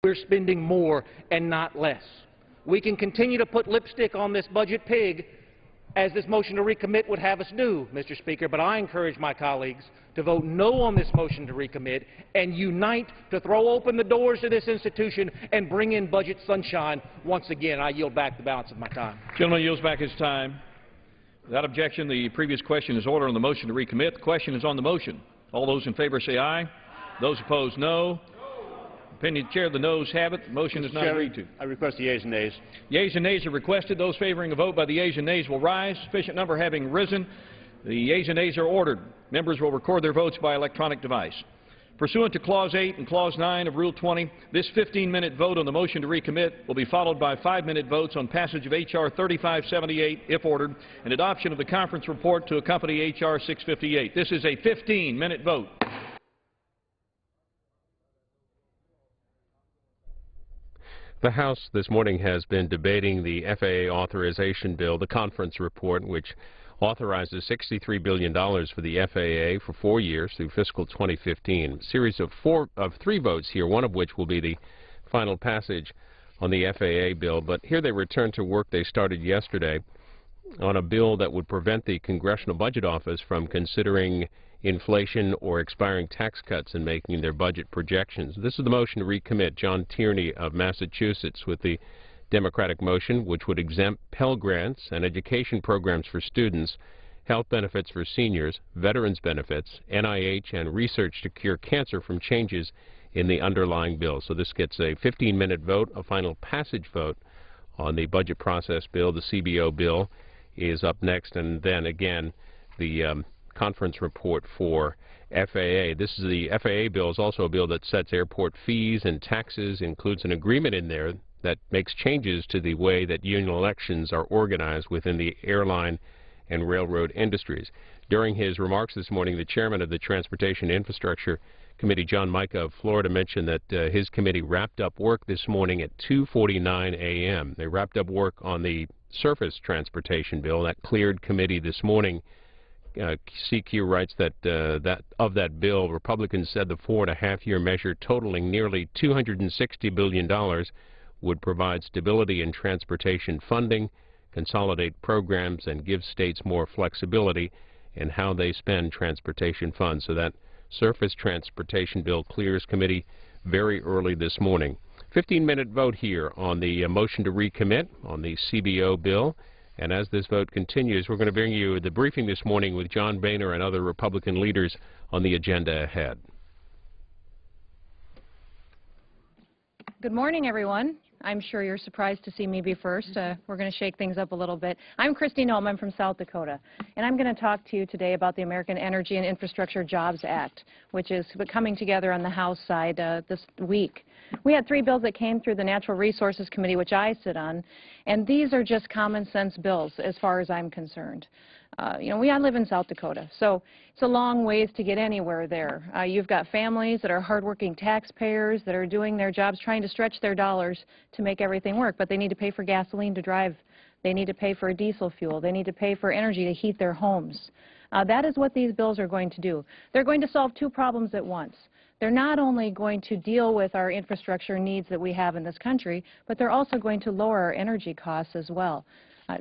we're spending more and not less. We can continue to put lipstick on this budget pig, as this motion to recommit would have us do, Mr. Speaker, but I encourage my colleagues to vote no on this motion to recommit and unite to throw open the doors to this institution and bring in budget sunshine once again. I yield back the balance of my time. Gentleman yields back his time. Without objection, the previous question is ordered on the motion to recommit. The question is on the motion. All those in favor say aye. Aye. Those opposed, no. Opinion of the chair, the noes have it. The motion is not agreed to. I request the yeas and nays. Yeas and nays are requested. Those favoring a vote by the yeas and nays will rise. Sufficient number having risen, the yeas and nays are ordered. Members will record their votes by electronic device. Pursuant to Clause 8 and Clause 9 of Rule 20, this 15-minute vote on the motion to recommit will be followed by 5-minute votes on passage of H.R. 3578, if ordered, and adoption of the conference report to accompany H.R. 658. This is a 15-minute vote. The House this morning has been debating the FAA authorization bill, the conference report, which authorizes $63 billion for the FAA for 4 years through fiscal 2015. A series of three votes here, one of which will be the final passage on the FAA bill. But here they return to work they started yesterday on a bill that would prevent the Congressional Budget Office from considering inflation or expiring tax cuts in making their budget projections. This is the motion to recommit. John Tierney of Massachusetts with the Democratic motion, which would exempt Pell Grants and education programs for students, health benefits for seniors, veterans benefits, NIH, and research to cure cancer from changes in the underlying bill. So this gets a 15-minute vote. A final passage vote on the budget process bill. The CBO bill is up next, and then again the conference report for FAA. This is the FAA bill is also a bill that sets airport fees and taxes, includes an agreement in there that makes changes to the way that union elections are organized within the airline and railroad industries. During his remarks this morning, the chairman of the Transportation Infrastructure Committee, John Mica of Florida, mentioned that his committee wrapped up work this morning at 2:49 a.m. They wrapped up work on the surface transportation bill that cleared committee this morning. CQ writes that of that bill, Republicans said the 4.5-year measure totaling nearly $260 billion would provide stability in transportation funding, consolidate programs, and give states more flexibility in how they spend transportation funds. So that surface transportation bill clears committee very early this morning. 15-minute vote here on the motion to recommit on the CBO bill. And as this vote continues, we're going to bring you the briefing this morning with John Boehner and other Republican leaders on the agenda ahead. Good morning, everyone. I'm sure you're surprised to see me be first. We're going to shake things up a little bit. I'm Christine Holm. I'm from South Dakota, and I'm going to talk to you today about the American Energy and Infrastructure Jobs Act, which is coming together on the House side this week. We had 3 bills that came through the Natural Resources Committee, which I sit on, and these are just common sense bills as far as I'm concerned. You know, I live in South Dakota, so it's a long ways to get anywhere there. You've got families that are hardworking taxpayers that are doing their jobs, trying to stretch their dollars to make everything work, but they need to pay for gasoline to drive. They need to pay for diesel fuel. They need to pay for energy to heat their homes. That is what these bills are going to do. They're going to solve 2 problems at once. They're not only going to deal with our infrastructure needs that we have in this country, but they're also going to lower our energy costs as well.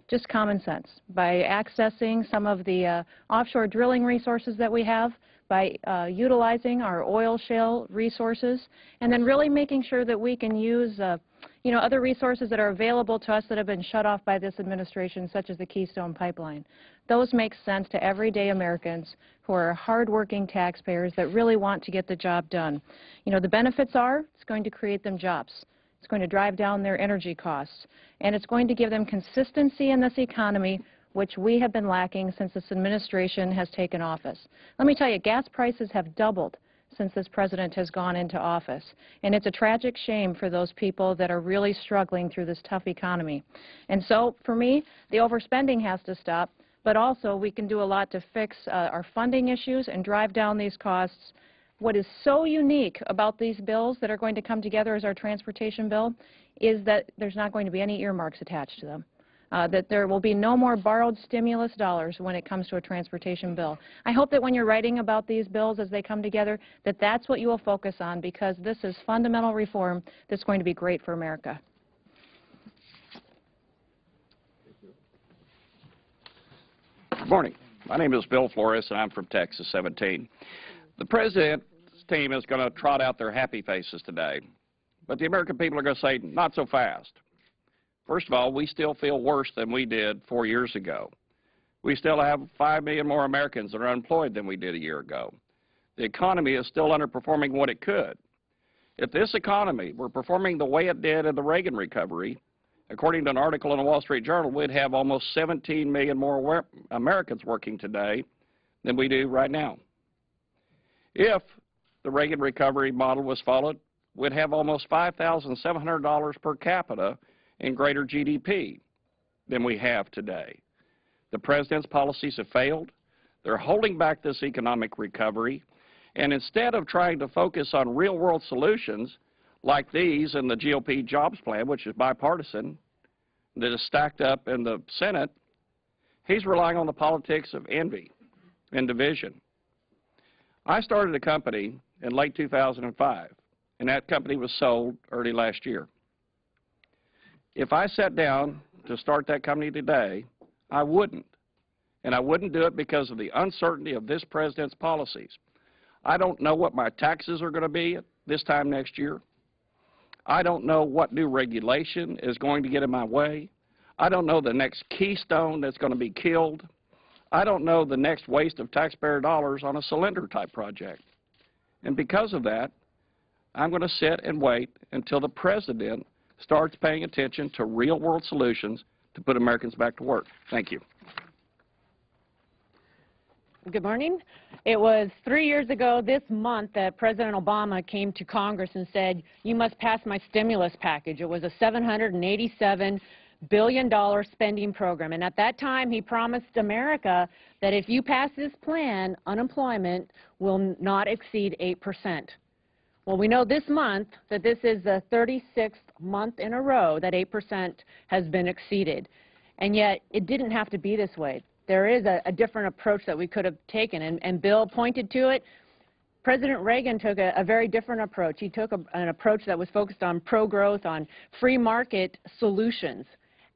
Just common sense. By accessing some of the offshore drilling resources that we have, by utilizing our oil shale resources, and then really making sure that we can use you know, other resources that are available to us that have been shut off by this administration, such as the Keystone Pipeline. Those make sense to everyday Americans who are hardworking taxpayers that really want to get the job done. You know, the benefits are it's going to create them jobs. It's going to drive down their energy costs, and it's going to give them consistency in this economy, which we have been lacking since this administration has taken office. Let me tell you, gas prices have doubled since this president has gone into office, and it's a tragic shame for those people that are really struggling through this tough economy. And so, for me, the overspending has to stop, but also we can do a lot to fix our funding issues and drive down these costs. What is so unique about these bills that are going to come together as our transportation bill is that there's not going to be any earmarks attached to them. that there will be no more borrowed stimulus dollars when it comes to a transportation bill. I hope that when you're writing about these bills as they come together, that that's what you will focus on, because this is fundamental reform that's going to be great for America. Good morning. My name is Bill Flores, and I'm from Texas 17. The President's team is going to trot out their happy faces today, but the American people are going to say, not so fast. First of all, we still feel worse than we did 4 years ago. We still have 5 million more Americans that are unemployed than we did a year ago. The economy is still underperforming what it could. If this economy were performing the way it did in the Reagan recovery, according to an article in the Wall Street Journal, we'd have almost 17 million more Americans working today than we do right now. If the Reagan recovery model was followed, we'd have almost $5,700 per capita in greater GDP than we have today. The President's policies have failed. They're holding back this economic recovery, and instead of trying to focus on real-world solutions like these in the GOP jobs plan, which is bipartisan, that is stacked up in the Senate, he's relying on the politics of envy and division. I started a company in late 2005, and that company was sold early last year. If I sat down to start that company today, I wouldn't. And I wouldn't do it because of the uncertainty of this President's policies. I don't know what my taxes are going to be this time next year. I don't know what new regulation is going to get in my way. I don't know the next keystone that's going to be killed. I don't know the next waste of taxpayer dollars on a cylinder-type project. And because of that, I'm going to sit and wait until the President starts paying attention to real-world solutions to put Americans back to work. Thank you. Good morning. It was 3 years ago this month that President Obama came to Congress and said, you must pass my stimulus package. It was a $787 billion spending program. And at that time, he promised America that if you pass this plan, unemployment will not exceed 8%. Well, we know this month that this is the 36th month in a row that 8% has been exceeded. And yet, it didn't have to be this way. There is a different approach that we could have taken, and Bill pointed to it. President Reagan took a very different approach. He took an approach that was focused on pro-growth, on free market solutions.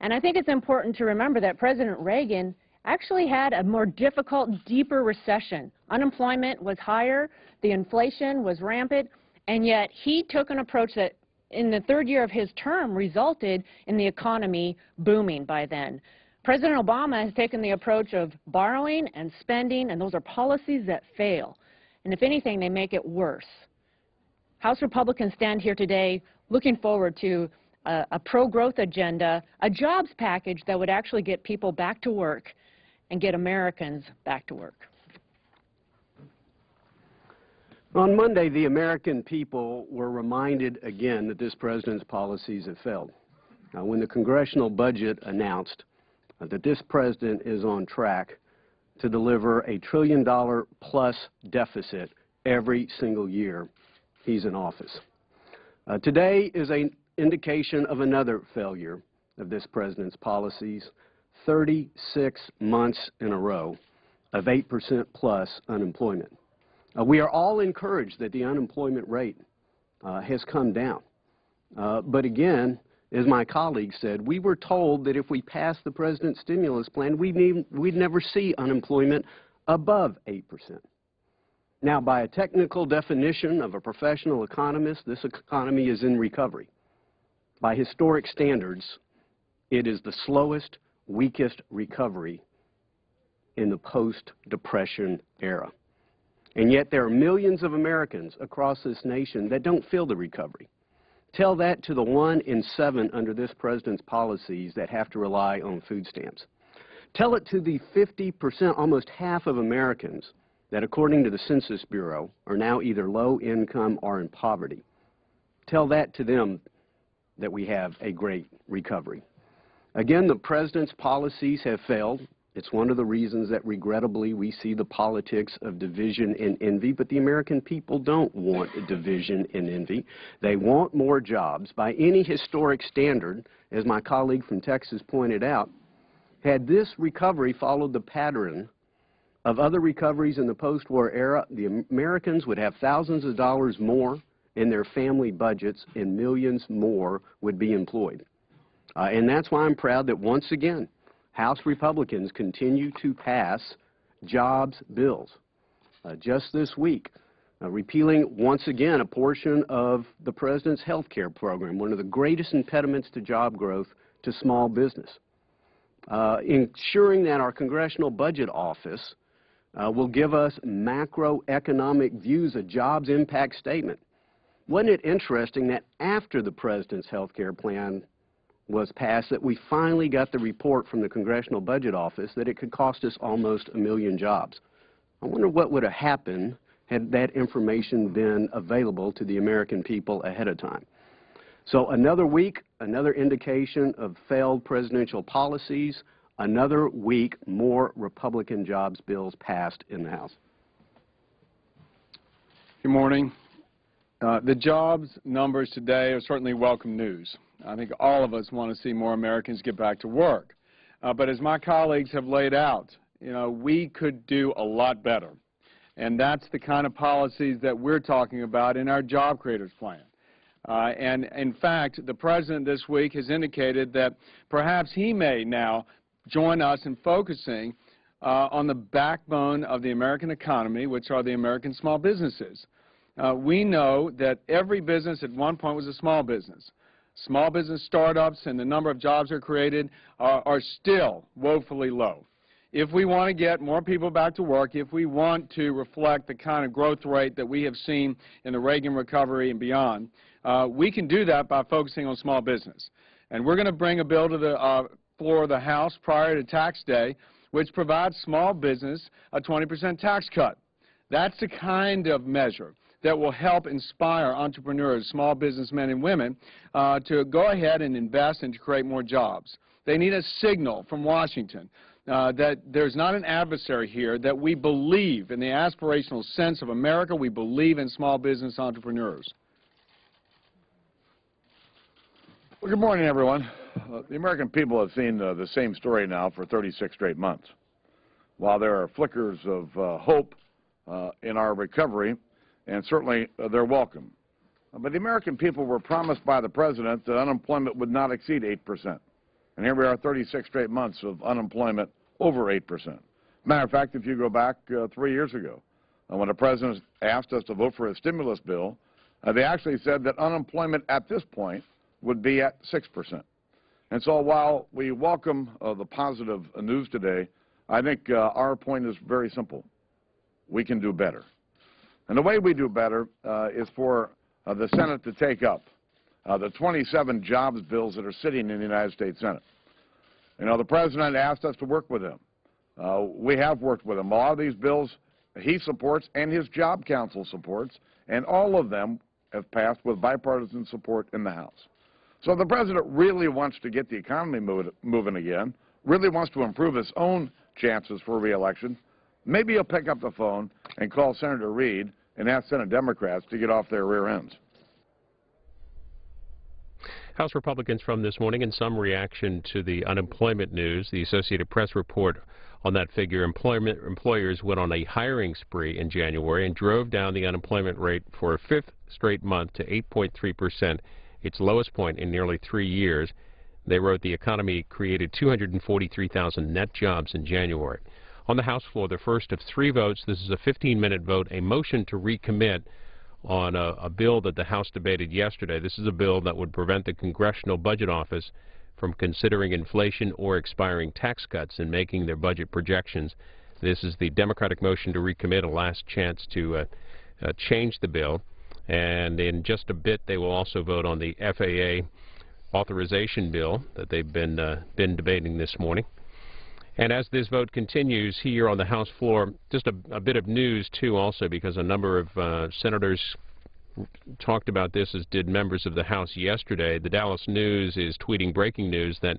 And I think it's important to remember that President Reagan actually had a more difficult, deeper recession. Unemployment was higher, the inflation was rampant, and yet he took an approach that in the third year of his term resulted in the economy booming by then. President Obama has taken the approach of borrowing and spending, and those are policies that fail. And if anything, they make it worse. House Republicans stand here today looking forward to a pro-growth agenda, a jobs package that would actually get people back to work and get Americans back to work. On Monday, the American people were reminded again that this President's policies have failed. When the congressional budget announced that this President is on track to deliver $1 trillion plus deficit every single year he's in office. Today is an indication of another failure of this President's policies, 36 months in a row of 8% plus unemployment. We are all encouraged that the unemployment rate has come down. But again, as my colleague said, we were told that if we passed the President's stimulus plan, we'd never see unemployment above 8%. Now, by a technical definition of a professional economist, this economy is in recovery. By historic standards, it is the slowest, weakest recovery in the post-Depression era. And yet there are millions of Americans across this nation that don't feel the recovery. Tell that to the 1 in 7 under this President's policies that have to rely on food stamps. Tell it to the 50%, almost half of Americans that, according to the Census Bureau, are now either low income or in poverty. Tell that to them that we have a great recovery. Again, the President's policies have failed. It's one of the reasons that, regrettably, we see the politics of division and envy, but the American people don't want division and envy. They want more jobs. By any historic standard, as my colleague from Texas pointed out, Had this recovery followed the pattern of other recoveries in the post-war era, the Americans would have thousands of dollars more in their family budgets and millions more would be employed. And that's why I'm proud that once again, House Republicans continue to pass jobs bills. Just this week, repealing once again a portion of the President's health care program, one of the greatest impediments to job growth to small business. Ensuring that our Congressional Budget Office will give us macroeconomic views, a jobs impact statement. Wasn't it interesting that after the President's health care plan was passed that we finally got the report from the Congressional Budget Office that it could cost us almost 1 million jobs? I wonder what would have happened had that information been available to the American people ahead of time. So another week, another indication of failed presidential policies, another week, more Republican jobs bills passed in the House. Good morning. The jobs numbers today are certainly welcome news. I think all of us want to see more Americans get back to work. But as my colleagues have laid out, we could do a lot better. And that's the kind of policies that we're talking about in our Job Creators Plan. And in fact, the President this week has indicated that perhaps he may now join us in focusing on the backbone of the American economy, which are the American small businesses. We know that every business at one point was a small business. Small business startups and the number of jobs that are created are still woefully low. If we want to get more people back to work, if we want to reflect the kind of growth rate that we have seen in the Reagan recovery and beyond, we can do that by focusing on small business. And we're going to bring a bill to the floor of the House prior to tax day, which provides small business a 20% tax cut. That's the kind of measure that will help inspire entrepreneurs, small businessmen and women, to go ahead and invest and to create more jobs. They need a signal from Washington that there's not an adversary here, that we believe in the aspirational sense of America, we believe in small business entrepreneurs. Well, good morning, everyone. The American people have seen the same story now for 36 straight months. While there are flickers of hope in our recovery, and certainly they're welcome, but the American people were promised by the President that unemployment would not exceed 8%. And here we are 36 straight months of unemployment over 8%. Matter of fact, if you go back 3 years ago, when the President asked us to vote for a stimulus bill, they actually said that unemployment at this point would be at 6%. And so while we welcome the positive news today, I think our point is very simple. We can do better. And the way we do better is for the Senate to take up the 27 jobs bills that are sitting in the United States Senate. The President asked us to work with him. We have worked with him. A lot of these bills he supports and his job council supports, and all of them have passed with bipartisan support in the House. So the President really wants to get the economy moving again, really wants to improve his own chances for re-election. Maybe he'll pick up the phone and call Senator Reid and ask Senate Democrats to get off their rear ends. House Republicans from this morning in some reaction to the unemployment news. The Associated Press report on that figure. Employers went on a hiring spree in January and drove down the unemployment rate for a fifth straight month to 8.3%, its lowest point in nearly 3 years. They wrote the economy created 243,000 net jobs in January. On the House floor, the first of 3 votes. This is a 15-minute vote, a motion to recommit on a bill that the House debated yesterday. This is a bill that would prevent the Congressional Budget Office from considering inflation or expiring tax cuts in making their budget projections. This is the Democratic motion to recommit, a last chance to change the bill. And in just a bit, they will also vote on the FAA authorization bill that they've been debating this morning. And as this vote continues here on the House floor, just a bit of news, too, also, because a number of senators talked about this, as did members of the House yesterday. The Dallas News is tweeting breaking news that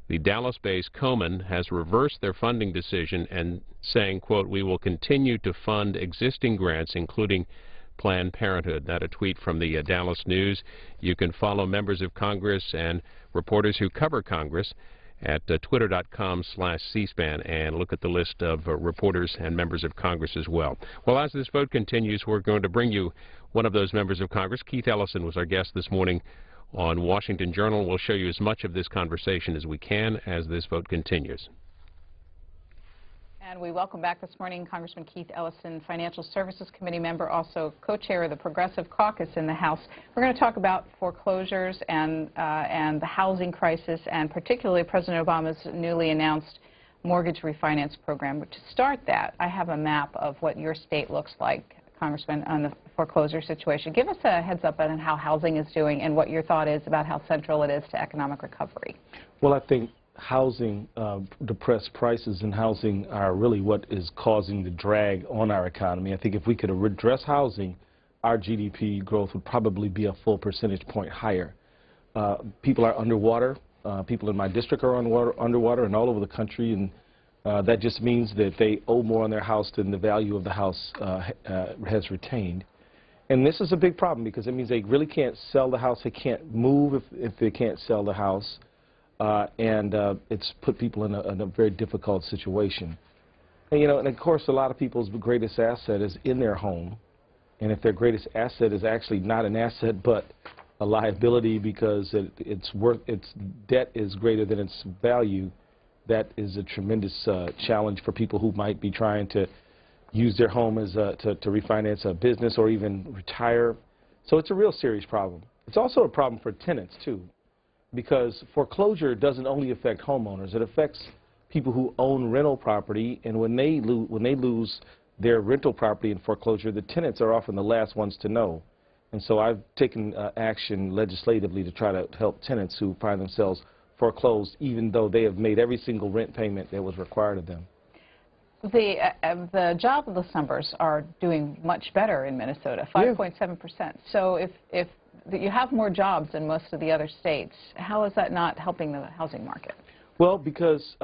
the Dallas-based Komen has reversed their funding decision and saying, quote, "We will continue to fund existing grants, including Planned Parenthood." That a tweet from the Dallas News. You can follow members of Congress and reporters who cover Congress at twitter.com/cspan and look at the list of reporters and members of Congress as well. Well, as this vote continues, we're going to bring you one of those members of Congress. Keith Ellison was our guest this morning on Washington Journal. We'll show you as much of this conversation as we can as this vote continues. And we welcome back this morning Congressman Keith Ellison, Financial Services Committee member, also co-chair of the Progressive Caucus in the House. We're going to talk about foreclosures and the housing crisis, and particularly President Obama's newly announced mortgage refinance program. But to start that, I have a map of what your state looks like, Congressman, on the foreclosure situation. Give us a heads up on how housing is doing and what your thought is about how central it is to economic recovery. Well, I think housing, depressed prices in housing are really what is causing the drag on our economy. I think if we could address housing, our GDP growth would probably be a full percentage point higher. People are underwater. People in my district are underwater and all over the country, and that just means that they owe more on their house than the value of the house has retained. And this is a big problem because it means they really can't sell the house. They can't move if they can't sell the house. It's put people in a very difficult situation. And, you know, and of course, a lot of people's greatest asset is in their home. And if their greatest asset is actually not an asset but a liability because its debt is greater than its value, that is a tremendous challenge for people who might be trying to use their home as to refinance a business or even retire. So it's a real serious problem. It's also a problem for tenants, too, because foreclosure doesn't only affect homeowners. It affects people who own rental property, and when they lose their rental property in foreclosure, the tenants are often the last ones to know. And so I've taken action legislatively to try to help tenants who find themselves foreclosed, even though they have made every single rent payment that was required of them. The jobless numbers are doing much better in Minnesota, 5.7%. So if you have more jobs than most of the other states, how is that not helping the housing market? Well, because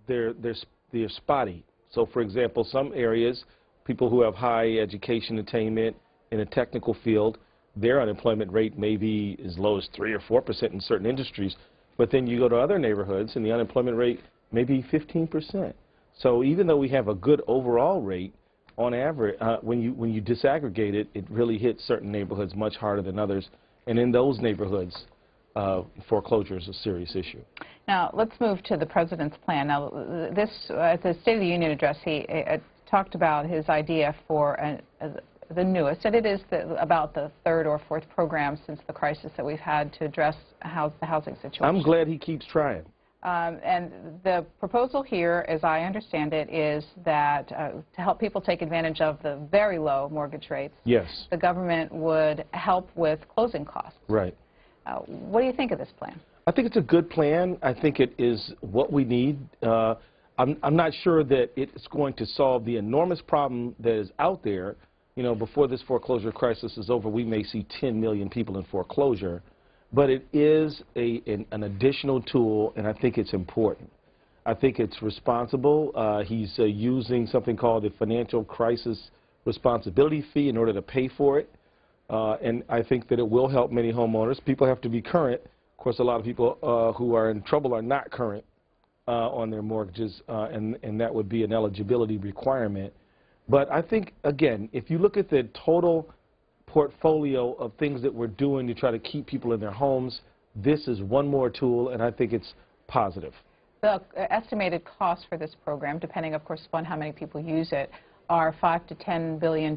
they're spotty. So, for example, some areas, people who have high education attainment in a technical field, their unemployment rate may be as low as 3 or 4% in certain industries. But then you go to other neighborhoods, and the unemployment rate may be 15%. So even though we have a good overall rate, on average, when you disaggregate it, it really hits certain neighborhoods much harder than others. And in those neighborhoods, foreclosure is a serious issue. Now, let's move to the President's plan. Now, this, at the State of the Union address, he talked about his idea for the newest, and it is about the third or fourth program since the crisis that we've had to address the housing situation. I'm glad he keeps trying. And the proposal here, as I understand it, is that to help people take advantage of the very low mortgage rates, yes, the government would help with closing costs. Right. What do you think of this plan? I think it's a good plan. I think it is what we need. I'm not sure that it's going to solve the enormous problem that is out there. You know, before this foreclosure crisis is over, we may see 10 million people in foreclosure. But it is an additional tool, and I think it's important. I think it's responsible. He's using something called the Financial Crisis Responsibility Fee in order to pay for it. And I think that it will help many homeowners. People have to be current. Of course, a lot of people who are in trouble are not current on their mortgages, and that would be an eligibility requirement. But I think, again, if you look at the total portfolio of things that we're doing to try to keep people in their homes, this is one more tool, and I think it's positive. The estimated costs for this program, depending, of course, upon how many people use it, are $5 to $10 billion.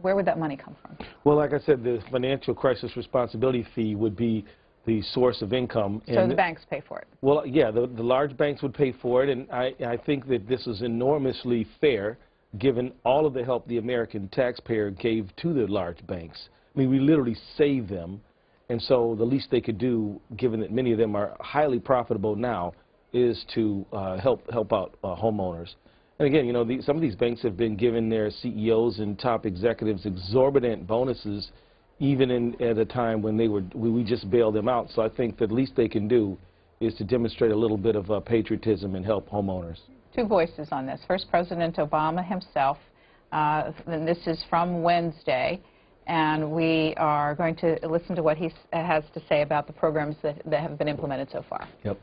Where would that money come from? Well, like I said, the Financial Crisis Responsibility Fee would be the source of income. So the banks pay for it? Well, yeah, the large banks would pay for it, and I think that this is enormously fair, given all of the help the American taxpayer gave to the large banks. I mean, we literally saved them, and so the least they could do, given that many of them are highly profitable now, is to help out homeowners. And again, you know, some of these banks have been giving their CEOs and top executives exorbitant bonuses, even at a time when we just bailed them out. So I think the least they can do is to demonstrate a little bit of patriotism and help homeowners. Two voices on this. First, President Obama himself. And this is from Wednesday, and we are going to listen to what he has to say about the programs that have been implemented so far. Yep.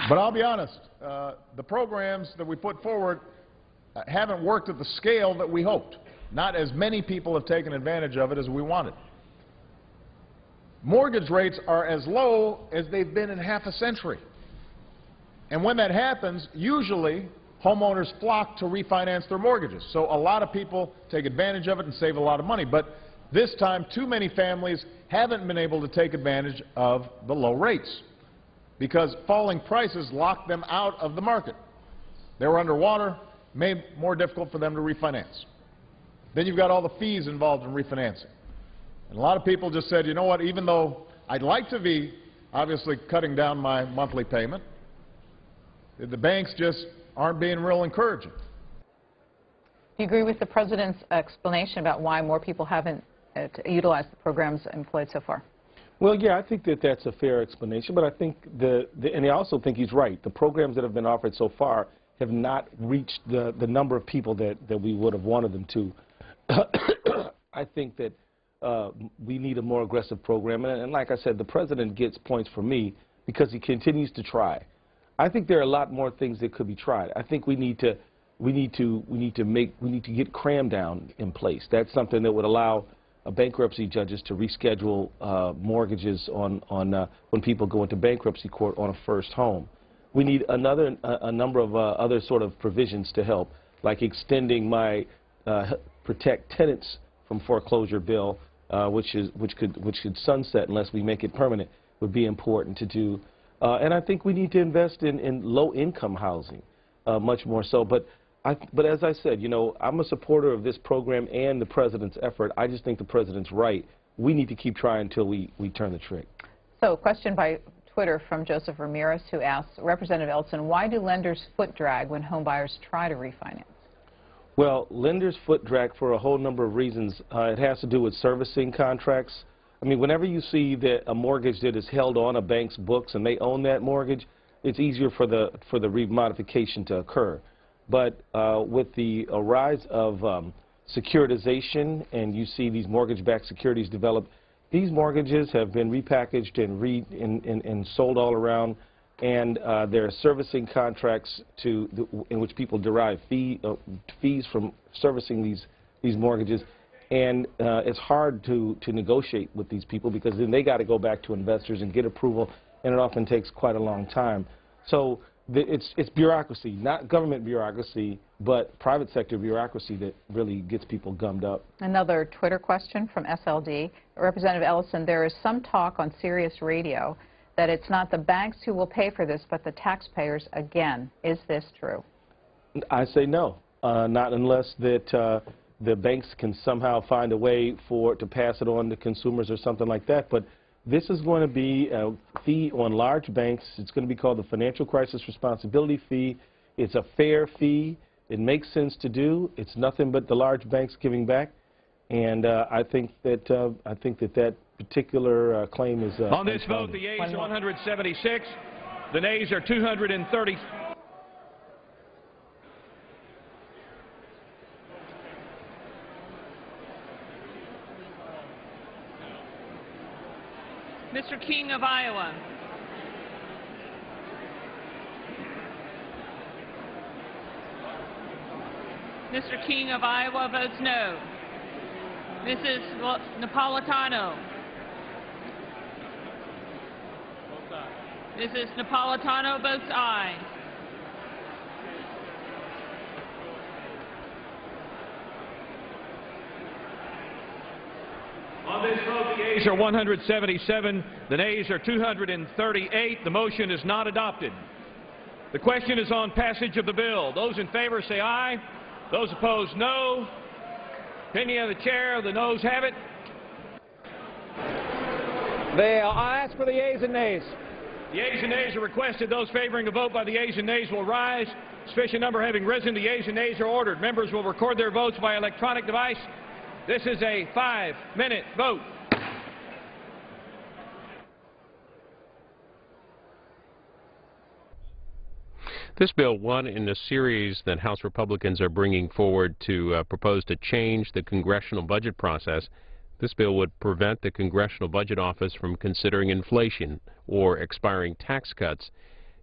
But I'll be honest, the programs that we put forward haven't worked at the scale that we hoped. Not as many people have taken advantage of it as we wanted. Mortgage rates are as low as they've been in half a century. And when that happens, usually homeowners flock to refinance their mortgages. So a lot of people take advantage of it and save a lot of money. But this time, too many families haven't been able to take advantage of the low rates because falling prices locked them out of the market. They were underwater, made it more difficult for them to refinance. Then you've got all the fees involved in refinancing. And a lot of people just said, you know what, even though I'd like to be obviously cutting down my monthly payment, the banks just aren't being real encouraging. Do you agree with the President's explanation about why more people haven't utilized the programs employed so far? Well, yeah, I think that that's a fair explanation, but I think and I also think he's right. The programs that have been offered so far have not reached the number of people that we would have wanted them to. I think that we need a more aggressive program, and like I said, the President gets points from me because he continues to try. I think there are a lot more things that could be tried. I think we need to get cram down in place. That's something that would allow bankruptcy judges to reschedule mortgages on when people go into bankruptcy court on a first home. We need a number of other sort of provisions to help, like extending my protect tenants from foreclosure bill, which could sunset unless we make it permanent, would be important to do. And I think we need to invest in low-income housing much more so. But as I said, you know, I'm a supporter of this program and the President's effort. I just think the President's right. We need to keep trying until we turn the trick. So, question by Twitter from Joseph Ramirez, who asks, Representative Ellison, why do lenders foot drag when home buyers try to refinance? Well, lenders foot drag for a whole number of reasons. It has to do with servicing contracts. I mean, whenever you see that a mortgage that is held on a bank's books and they own that mortgage, it's easier for the remodification to occur. But with the rise of securitization, and you see these mortgage-backed securities develop, these mortgages have been repackaged and sold all around, and there are servicing contracts in which people derive fees from servicing these mortgages. And it's hard to negotiate with these people because then they got to go back to investors and get approval, and it often takes quite a long time. So it's bureaucracy, not government bureaucracy, but private sector bureaucracy that really gets people gummed up. Another Twitter question from SLD. Representative Ellison, there is some talk on Sirius Radio that it's not the banks who will pay for this, but the taxpayers again. Is this true? I say no, not unless that the banks can somehow find a way to pass it on to consumers or something like that. But this is going to be a fee on large banks. It's going to be called the Financial Crisis Responsibility Fee. It's a fair fee. It makes sense to do. It's nothing but the large banks giving back. And I think that particular claim is on this vote, the yeas are 176. The nays are 230. Mr. King of Iowa. Mr. King of Iowa votes no. Mrs. Napolitano. Mrs. Napolitano votes aye. On this vote, the yeas are 177. The nays are 238. The motion is not adopted. The question is on passage of the bill. Those in favor say aye. Those opposed, no. Opinion of the chair, the noes have it. I ask for the yeas and nays. The yeas and nays are requested. Those favoring a vote by the yeas and nays will rise. Sufficient number having risen, the yeas and nays are ordered. Members will record their votes by electronic device. This is a 5-minute vote. This bill, one in a series that House Republicans are bringing forward to propose to change the congressional budget process. This bill would prevent the Congressional Budget Office from considering inflation or expiring tax cuts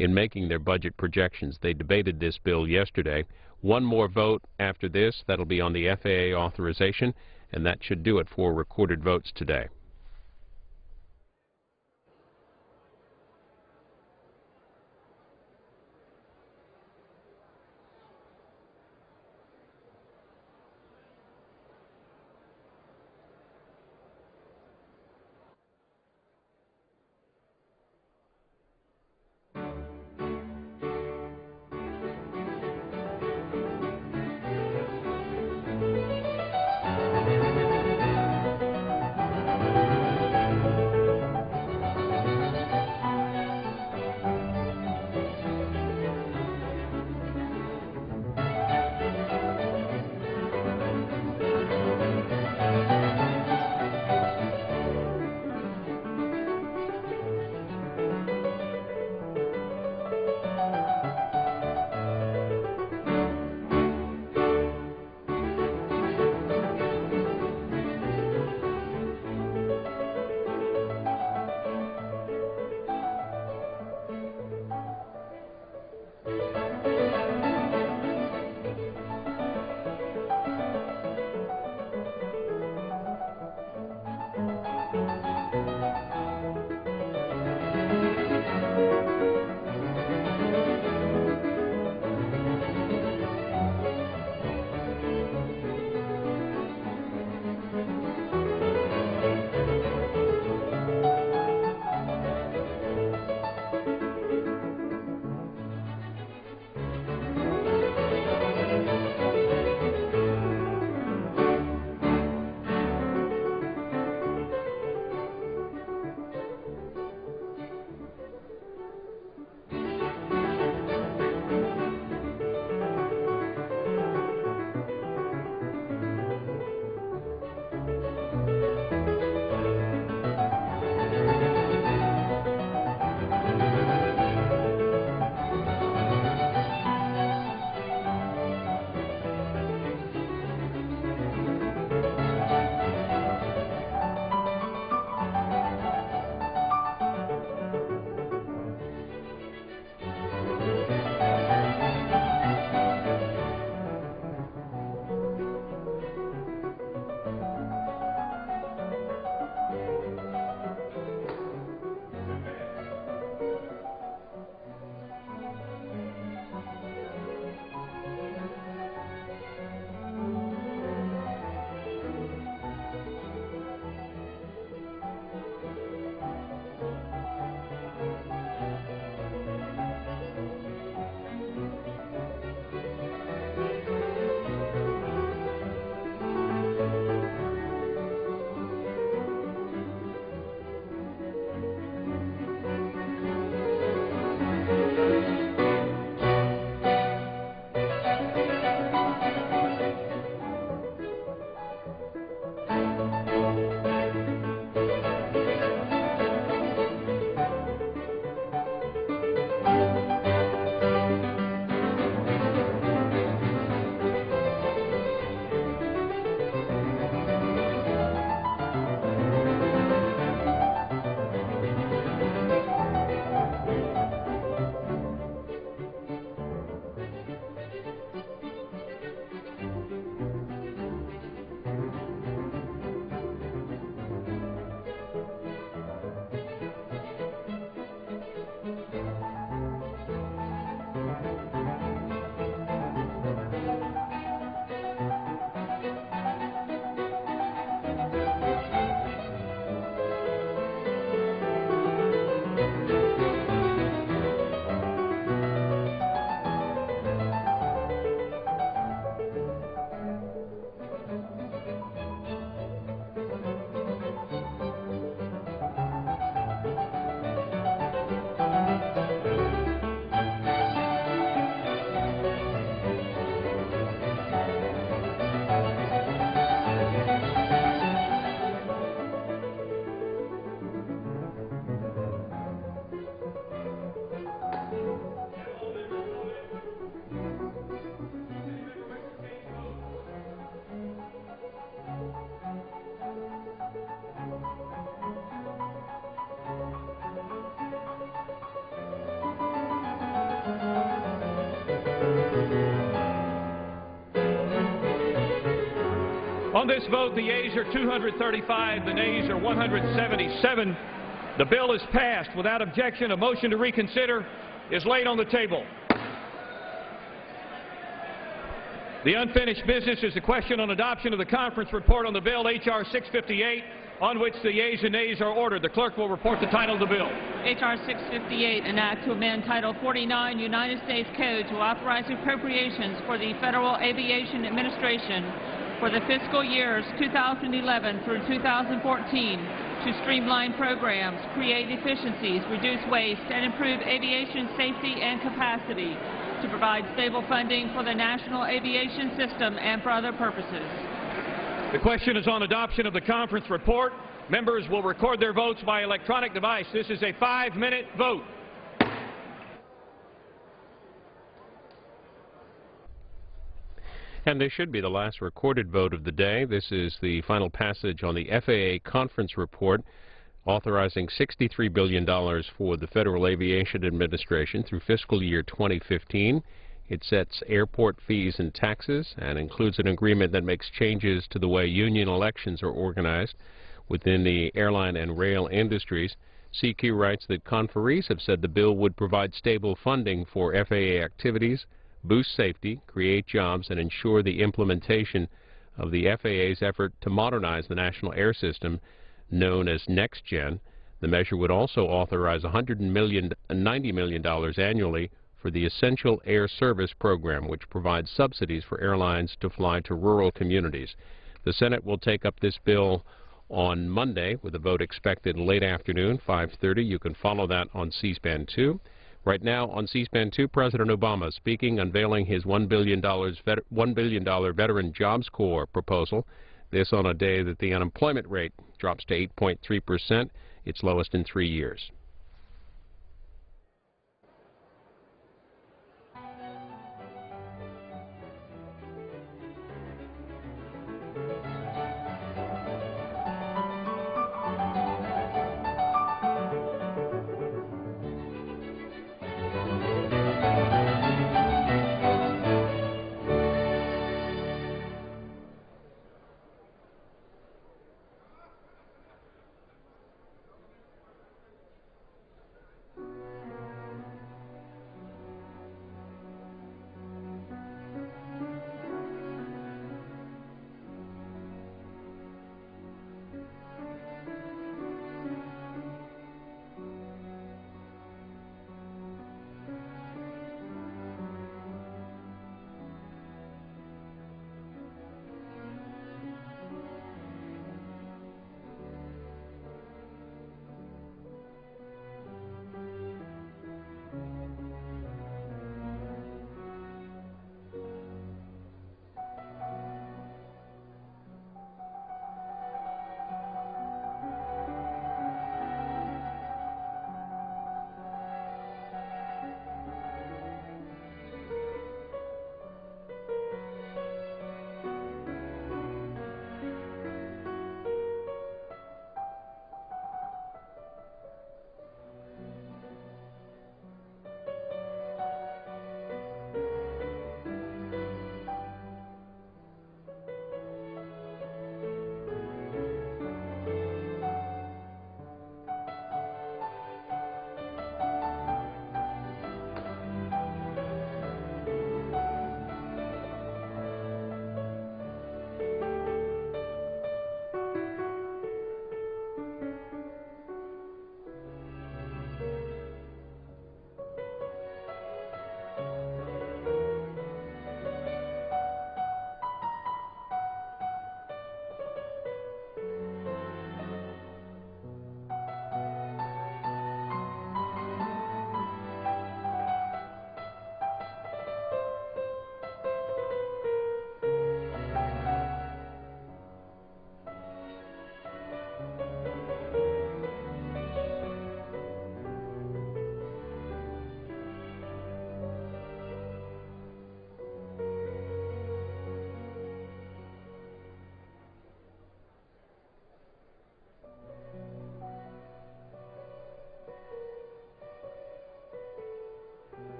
in making their budget projections. They debated this bill yesterday. One more vote after this. That'll be on the FAA authorization, and that should do it for recorded votes today. On this vote, the yeas are 235, the nays are 177. The bill is passed without objection. A motion to reconsider is laid on the table. The unfinished business is the question on adoption of the conference report on the bill H.R. 658, on which the yeas and nays are ordered. The clerk will report the title of the bill. H.R. 658, an act to amend Title 49 United States Code to authorize appropriations for the Federal Aviation Administration for the fiscal years 2011 through 2014 to streamline programs, create efficiencies, reduce waste, and improve aviation safety and capacity, to provide stable funding for the national aviation system and for other purposes. The question is on adoption of the conference report. Members will record their votes by electronic device. This is a 5-minute vote. And this should be the last recorded vote of the day. This is the final passage on the FAA conference report authorizing $63 billion for the Federal Aviation Administration through fiscal year 2015. It sets airport fees and taxes and includes an agreement that makes changes to the way union elections are organized within the airline and rail industries. CQ writes that conferees have said the bill would provide stable funding for FAA activities, boost safety, create jobs, and ensure the implementation of the FAA's effort to modernize the national air system known as NextGen. The measure would also authorize $90 million annually for the Essential Air Service Program, which provides subsidies for airlines to fly to rural communities. The Senate will take up this bill on Monday, with a vote expected late afternoon, 5:30. You can follow that on C-SPAN 2. Right now on C-SPAN 2, President Obama speaking, unveiling his $1 billion Veteran Jobs Corps proposal. This on a day that the unemployment rate drops to 8.3%, its lowest in 3 years.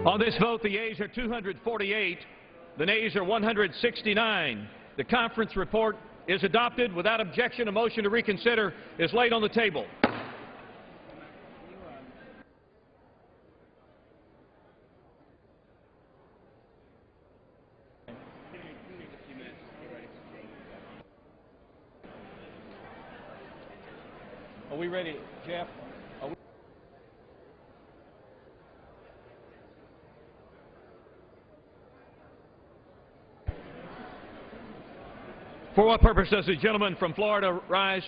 On this vote, the yeas are 248, the nays are 169. The conference report is adopted. Without objection, a motion to reconsider is laid on the table. Are we ready, Jeff? For what purpose does the gentleman from Florida rise?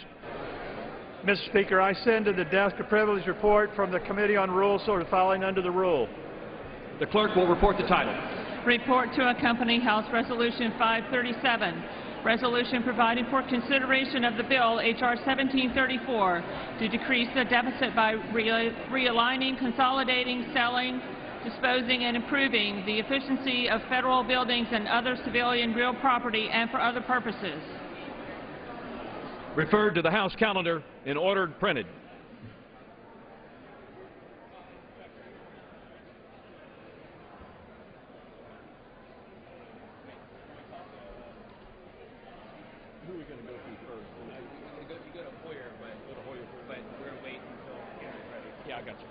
Mr. Speaker, I send to the desk a privilege report from the Committee on Rules falling under the rule. The clerk will report the title. Report to accompany House Resolution 537, resolution providing for consideration of the bill H.R. 1734 to decrease the deficit by realigning, consolidating, selling, disposing, and improving the efficiency of federal buildings and other civilian real property and for other purposes. Referred to the House calendar and ordered printed. Who are we going to go to first? You go to Hoyer, but we're going to wait until Gary's ready. Yeah, I got you.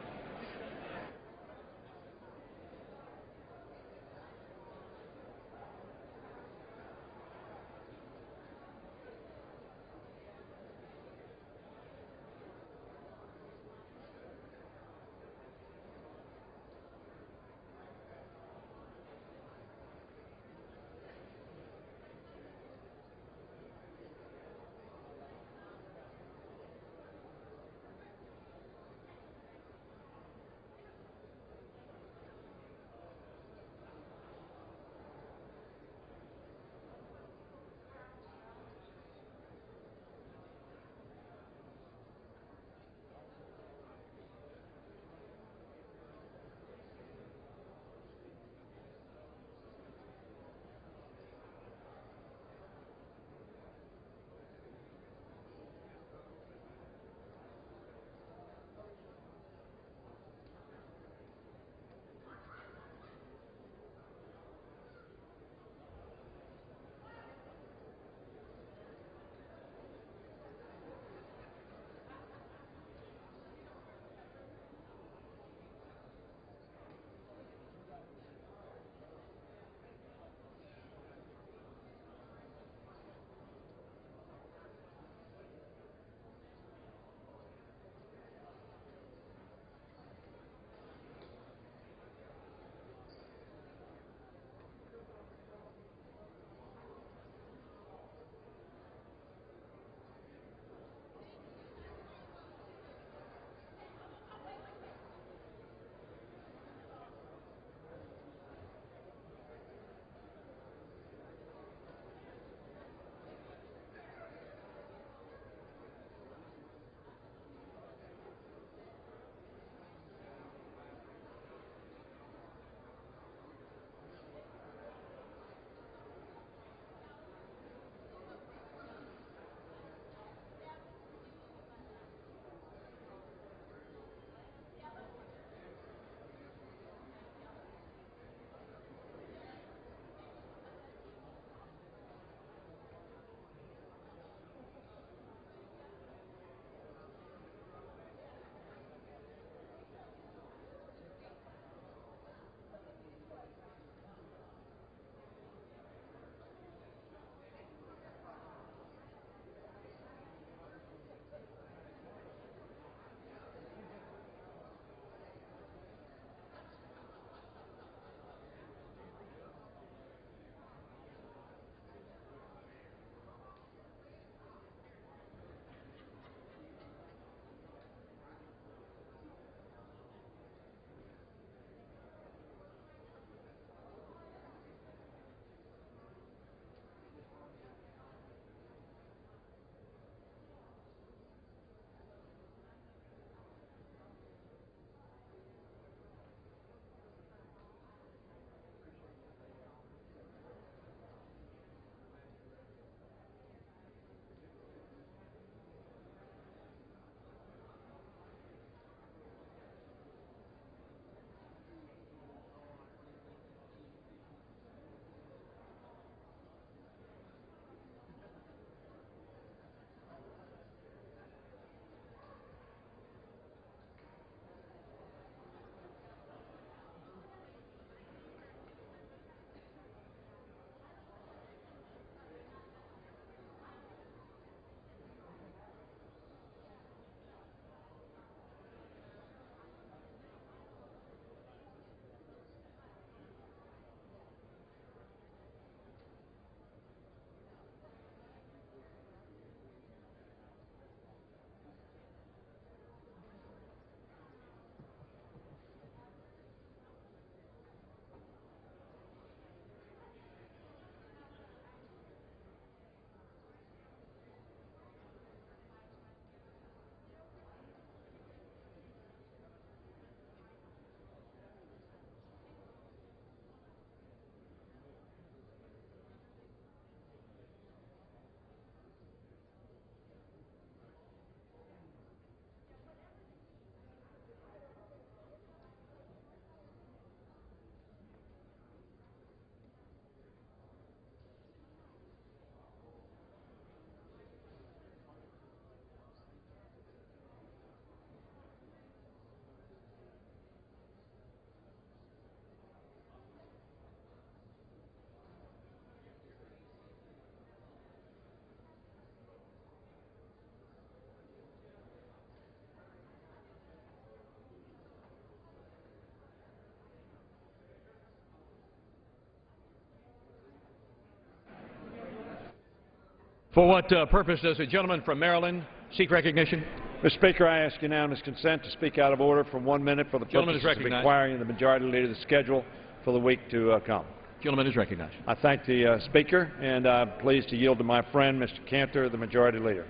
For what purpose does the gentleman from Maryland seek recognition? Mr. Speaker, I ask unanimous consent to speak out of order for 1 minute for the purpose of inquiring the Majority Leader the schedule for the week to come. Gentleman is recognized. I thank the Speaker, and I'm pleased to yield to my friend, Mr. Cantor, the Majority Leader.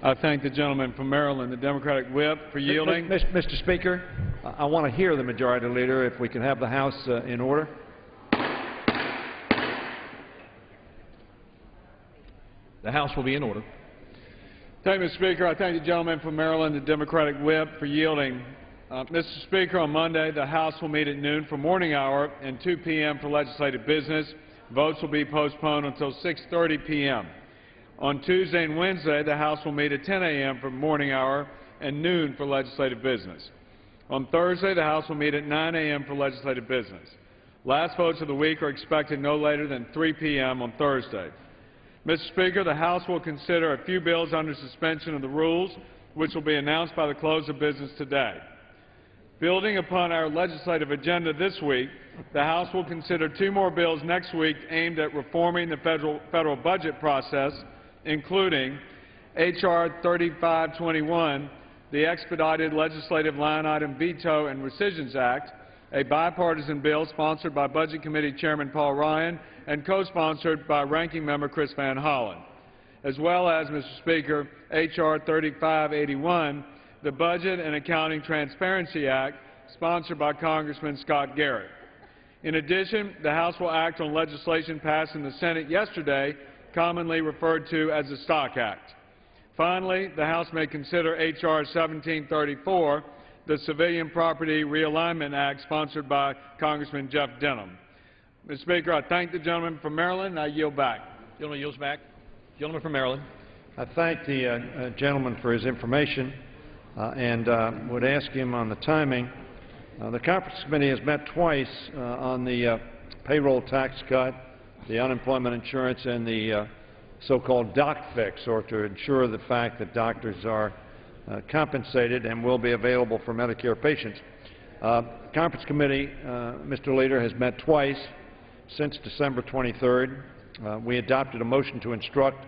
I thank the gentleman from Maryland, the Democratic Whip, for yielding. Mr. Speaker, I want to hear the Majority Leader if we can have the House in order. The House will be in order. Thank you, Mr. Speaker. I thank the gentleman from Maryland, the Democratic Whip, for yielding. Mr. Speaker, on Monday, the House will meet at noon for morning hour and 2 p.m. for legislative business. Votes will be postponed until 6:30 p.m. On Tuesday and Wednesday, the House will meet at 10 a.m. for morning hour and noon for legislative business. On Thursday, the House will meet at 9 a.m. for legislative business. Last votes of the week are expected no later than 3 p.m. on Thursday. Mr. Speaker, the House will consider a few bills under suspension of the rules, which will be announced by the close of business today. Building upon our legislative agenda this week, the House will consider 2 more bills next week aimed at reforming the federal budget process, including H.R. 3521, the Expedited Legislative Line Item Veto and Rescissions Act, a bipartisan bill sponsored by Budget Committee Chairman Paul Ryan and co-sponsored by Ranking Member Chris Van Hollen, as well as, Mr. Speaker, H.R. 3581, the Budget and Accounting Transparency Act, sponsored by Congressman Scott Garrett. In addition, the House will act on legislation passed in the Senate yesterday, commonly referred to as the Stock Act. Finally, the House may consider H.R. 1734, the Civilian Property Realignment Act, sponsored by Congressman Jeff Denham. Mr. Speaker, I thank the gentleman from Maryland, and I yield back. Gentleman yields back. Gentleman from Maryland. I thank the gentleman for his information and would ask him on the timing. The Conference Committee has met twice on the payroll tax cut, the unemployment insurance, and the so-called doc fix, or to ensure the fact that doctors are compensated and will be available for Medicare patients. Conference Committee, Mr. Leader, has met twice since December 23rd. We adopted a motion to instruct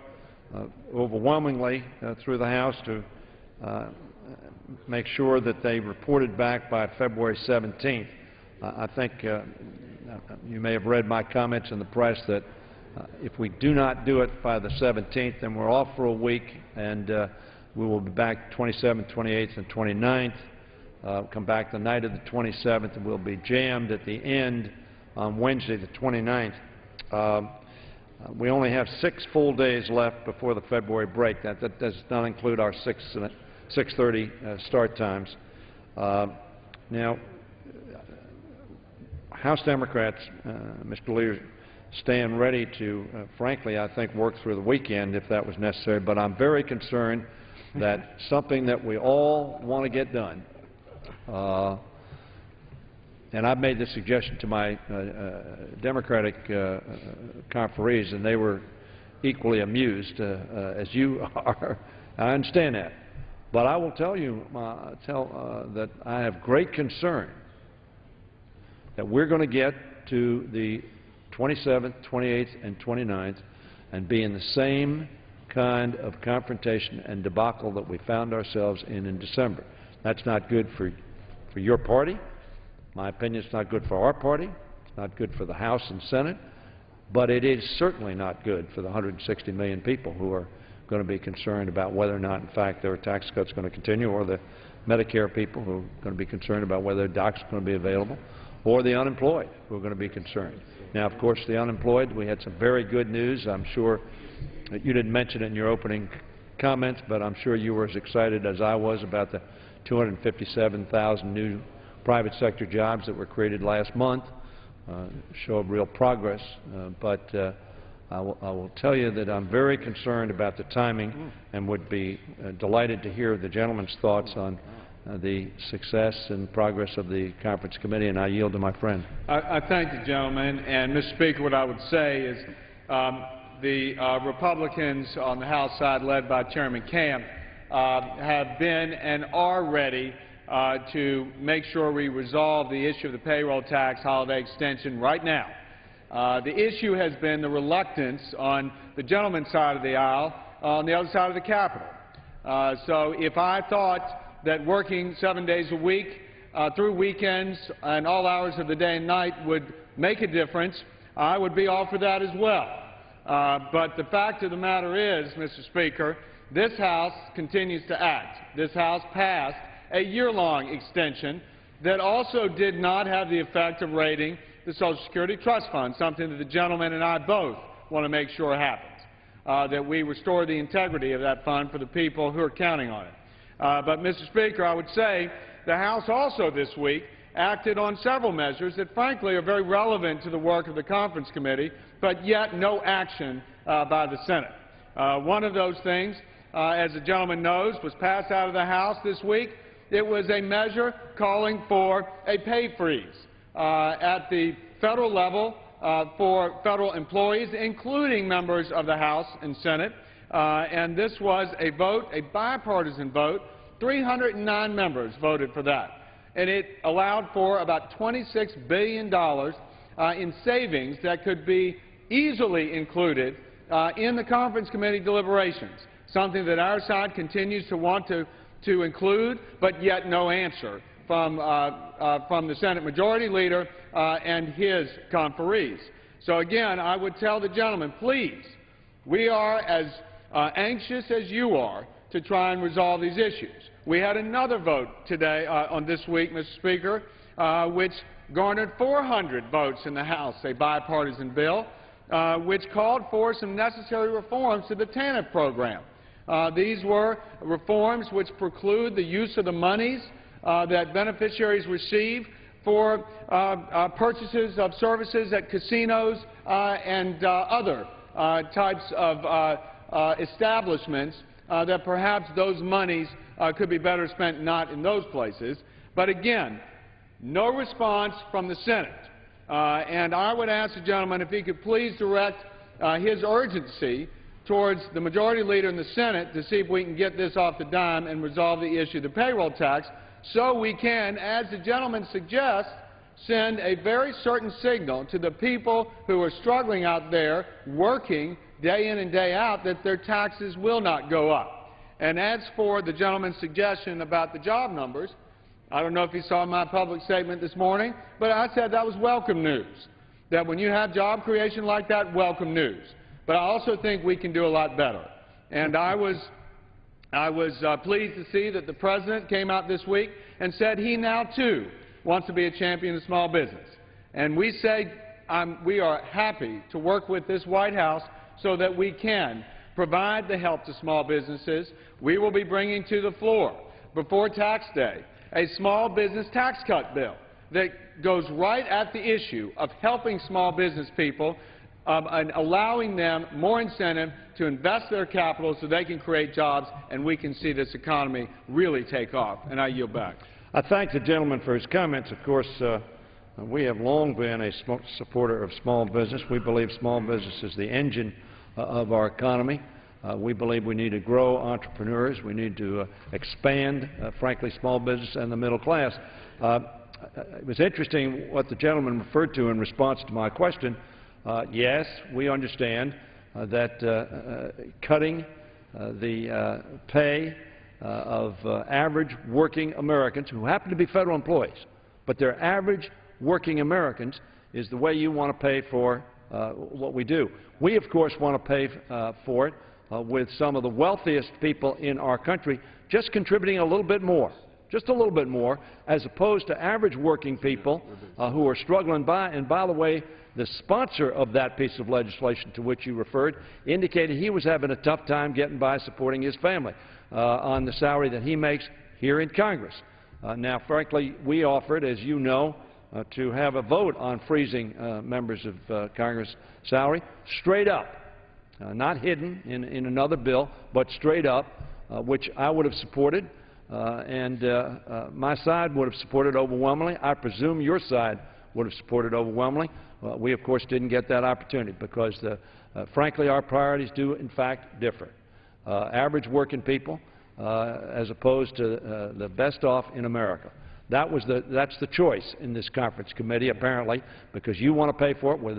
overwhelmingly through the House to make sure that they reported back by February 17th. I think you may have read my comments in the press that if we do not do it by the 17th, then we're off for a week, and we will be back 27th, 28th, and 29th. Come back the night of the 27th, and we'll be jammed at the end on Wednesday, the 29th. We only have 6 full days left before the February break. That does not include our 6:30 start times. Now, House Democrats, Mr. Leader, stand ready to, frankly, I think, work through the weekend if that was necessary. But I'm very concerned that something that we all want to get done, and I've made this suggestion to my Democratic conferees, and they were equally amused, as you are. I understand that. But I will tell you that I have great concern that we're going to get to the 27th, 28th, and 29th and be in the same kind of confrontation and debacle that we found ourselves in December. That's not good for your party. My opinion, it's not good for our party. It's not good for the House and Senate. But it is certainly not good for the 160 million people who are going to be concerned about whether or not, in fact, there are tax cuts going to continue, or the Medicare people who are going to be concerned about whether docs are going to be available, or the unemployed who are going to be concerned. Now, of course, the unemployed, we had some very good news. I'm sure that you didn't mention it in your opening comments, but I'm sure you were as excited as I was about the 257,000 new private sector jobs that were created last month. Show of real progress, but I will tell you that I'm very concerned about the timing and would be delighted to hear the gentleman's thoughts on the success and progress of the Conference Committee, and I yield to my friend. I thank the gentleman, and Mr. Speaker, what I would say is the Republicans on the House side, led by Chairman Camp, have been and are ready to make sure we resolve the issue of the payroll tax holiday extension right now. The issue has been the reluctance on the gentleman's side of the aisle, on the other side of the Capitol. So if I thought that working 7 days a week through weekends and all hours of the day and night would make a difference, I would be all for that as well. But the fact of the matter is, Mr. Speaker, this House continues to act. This House passed a year-long extension that also did not have the effect of raiding the Social Security Trust Fund, something that the gentleman and I both want to make sure happens, that we restore the integrity of that fund for the people who are counting on it. But, Mr. Speaker, I would say the House also this week acted on several measures that, frankly, are very relevant to the work of the Conference Committee, but yet no action by the Senate. One of those things, as the gentleman knows, was passed out of the House this week. It was a measure calling for a pay freeze at the federal level for federal employees, including members of the House and Senate. And this was a vote, a bipartisan vote. 309 members voted for that. And it allowed for about $26 billion in savings that could be easily included in the Conference Committee deliberations, something that our side continues to want to include, but yet no answer from the Senate Majority Leader and his conferees. So again, I would tell the gentleman, please, we are as anxious as you are to try and resolve these issues. We had another vote today on this week, Mr. Speaker, which garnered 400 votes in the House, a bipartisan bill, which called for some necessary reforms to the TANF program. These were reforms which preclude the use of the monies that beneficiaries receive for purchases of services at casinos and other types of establishments that perhaps those monies could be better spent not in those places. But again, no response from the Senate. And I would ask the gentleman if he could please direct his urgency towards the Majority Leader in the Senate to see if we can get this off the dime and resolve the issue of the payroll tax, so we can, as the gentleman suggests, send a very certain signal to the people who are struggling out there, working day in and day out, that their taxes will not go up. And as for the gentleman's suggestion about the job numbers, I don't know if you saw my public statement this morning, but I said that was welcome news, that when you have job creation like that, welcome news. But I also think we can do a lot better. And I was pleased to see that the President came out this week and said he now, too, wants to be a champion of small business. And we say we are happy to work with this White House so that we can provide the help to small businesses. We will be bringing to the floor before Tax Day a small business tax cut bill that goes right at the issue of helping small business people and allowing them more incentive to invest their capital so they can create jobs and we can see this economy really take off. And I yield back. I thank the gentleman for his comments. Of course, we have long been a supporter of small business. We believe small business is the engine of our economy. We believe we need to grow entrepreneurs. We need to expand, frankly, small business and the middle class. It was interesting what the gentleman referred to in response to my question. Yes, we understand that cutting the pay of average working Americans who happen to be federal employees, but they're average working Americans, is the way you want to pay for what we do. We, of course, want to pay for it with some of the wealthiest people in our country just contributing a little bit more, just a little bit more, as opposed to average working people who are struggling by. And by the way, the sponsor of that piece of legislation to which you referred indicated he was having a tough time getting by supporting his family on the salary that he makes here in Congress. Now, frankly, we offered, as you know, to have a vote on freezing members of Congress' salary straight up, not hidden in another bill, but straight up, which I would have supported, and my side would have supported overwhelmingly. I presume your side would have supported overwhelmingly. We, of course, didn't get that opportunity because, frankly, our priorities do, in fact, differ. Average working people as opposed to the best off in America. That's the choice in this conference committee, apparently, because you want to pay for it with